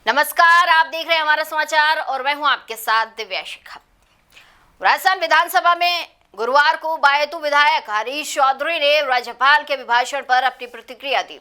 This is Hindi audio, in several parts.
नमस्कार, आप देख रहे हैं हमारा समाचार और मैं हूं आपके साथ दिव्या शिखा। राजस्थान विधानसभा में गुरुवार को बायतू विधायक हरीश चौधरी ने राज्यपाल के अभिभाषण पर अपनी प्रतिक्रिया दी।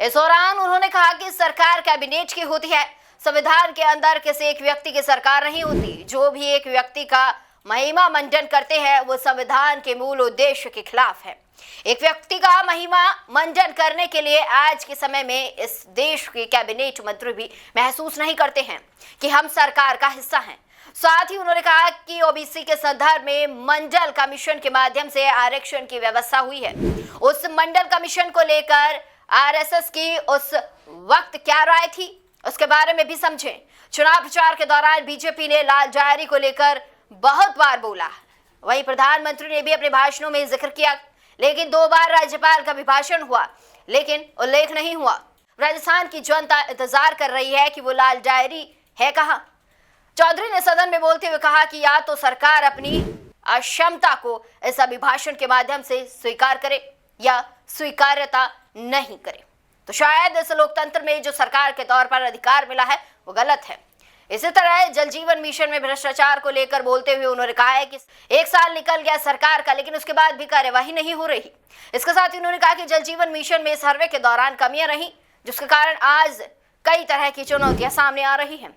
इस दौरान उन्होंने कहा कि सरकार कैबिनेट की होती है, संविधान के अंदर किसी एक व्यक्ति की सरकार नहीं होती। जो भी एक व्यक्ति का महिमा मंडन करते हैं वो संविधान के मूल उद्देश्य के खिलाफ है। एक व्यक्ति का महिमा मंडन करने के लिए आज के समय में इस देश के कैबिनेट मंत्री भी महसूस नहीं करते हैं कि हम सरकार का हिस्सा हैं। साथ ही उन्होंने कहा कि ओबीसी के संदर्भ में मंडल कमीशन के माध्यम से आरक्षण की व्यवस्था हुई है। उस मंडल कमीशन को लेकर आरएसएस की उस वक्त क्या राय थी, उसके बारे में भी समझें। चुनाव प्रचार के दौरान बीजेपी ने लाल डायरी को लेकर बहुत बार बोला, वहीं प्रधानमंत्री ने भी अपने भाषणों में जिक्र किया, लेकिन 2 बार राज्यपाल का अभिभाषण हुआ लेकिन उल्लेख नहीं हुआ। राजस्थान की जनता इंतजार कर रही है कि वो लाल डायरी है कहां। चौधरी ने सदन में बोलते हुए कहा कि या तो सरकार अपनी अक्षमता को इस अभिभाषण के माध्यम से स्वीकार करे या स्वीकार्यता नहीं करे, तो शायद इस लोकतंत्र में जो सरकार के तौर पर अधिकार मिला है वो गलत है। इसी तरह जल जीवन मिशन में भ्रष्टाचार को लेकर बोलते हुए उन्होंने कहा है कि 1 साल निकल गया सरकार का, लेकिन उसके बाद भी कार्यवाही नहीं हो रही। इसके साथ ही उन्होंने कहा कि जल जीवन मिशन में सर्वे के दौरान कमियां रही, जिसके कारण आज कई तरह की चुनौतियां सामने आ रही हैं।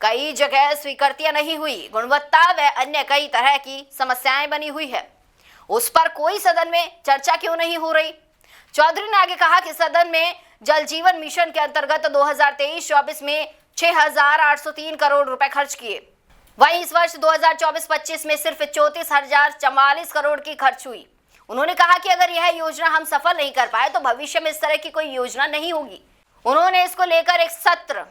कई जगह स्वीकृतियां नहीं हुई, गुणवत्ता व अन्य कई तरह की समस्याएं बनी हुई है। उस पर कोई सदन में चर्चा क्यों नहीं हो रही। चौधरी ने आगे कहा कि सदन में जल जीवन मिशन के अंतर्गत 2023-24 में 6,803 करोड़ रुपए खर्च किए, वहीं इस वर्ष 2024-25 में सिर्फ 34,044 करोड़ की खर्च हुई। उन्होंने कहा कि अगर यह योजना हम सफल नहीं कर पाए तो भविष्य में इस तरह की कोई योजना नहीं होगी। उन्होंने इसको लेकर एक सत्र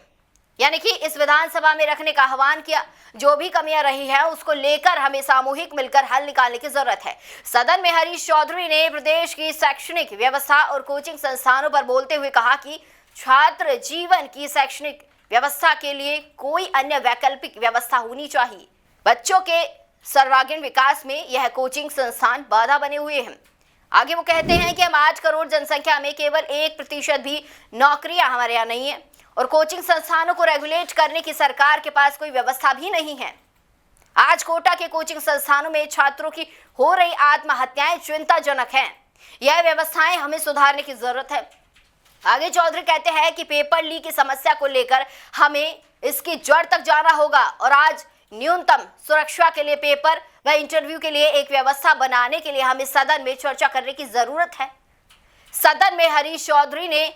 यानी कि इस विधानसभा में रखने का आह्वान किया। जो भी कमियां रही है उसको लेकर हमें सामूहिक मिलकर हल निकालने की जरूरत है। सदन में हरीश चौधरी ने प्रदेश की शैक्षणिक व्यवस्था और कोचिंग संस्थानों पर बोलते हुए कहा कि छात्र जीवन की शैक्षणिक व्यवस्था के लिए कोई अन्य वैकल्पिक व्यवस्था होनी चाहिए। बच्चों के सर्वांगीण विकास में यह कोचिंग संस्थान बाधा बने हुए हैं। आगे वो कहते हैं कि हम 8 करोड़ जनसंख्या में केवल 1% भी नौकरियां हमारे यहाँ नहीं है और कोचिंग संस्थानों को रेगुलेट करने की सरकार के पास कोई व्यवस्था भी नहीं है। आज कोटा के कोचिंग संस्थानों में छात्रों की हो रही आत्महत्याएं चिंताजनक हैं। यह व्यवस्थाएं हमें सुधारने की जरूरत है। आगे चौधरी कहते हैं कि पेपर लीक की समस्या को लेकर हमें इसकी जड़ तक जाना होगा और आज न्यूनतम सुरक्षा के लिए पेपर व इंटरव्यू के लिए एक व्यवस्था बनाने के लिए हमें सदन में चर्चा करने की जरूरत है। सदन में हरीश चौधरी ने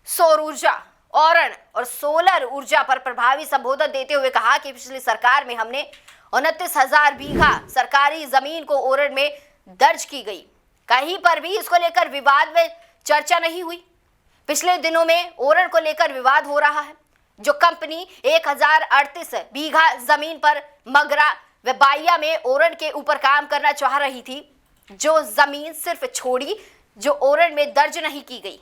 सौर ऊर्जा, औरण और सोलर ऊर्जा पर प्रभावी संबोधन देते हुए कहा कि पिछली सरकार में हमने 29,000 बीघा सरकारी जमीन को ओरण में दर्ज की गई। कहीं पर भी इसको लेकर विवाद में चर्चा नहीं हुई। पिछले दिनों में ओरण को लेकर विवाद हो रहा है। जो कंपनी 1038 बीघा जमीन पर मगरा व बाइया में ओरण के ऊपर काम करना चाह रही थी, जो जमीन सिर्फ छोड़ी जो ओरण में दर्ज नहीं की गई।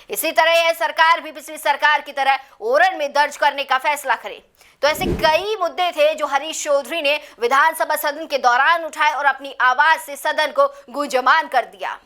इसी तरह यह सरकार भी पिछली सरकार की तरह ओरण में दर्ज करने का फैसला करे। तो ऐसे कई मुद्दे थे जो हरीश चौधरी ने विधानसभा सदन के दौरान उठाए और अपनी आवाज से सदन को गूंजमान कर दिया।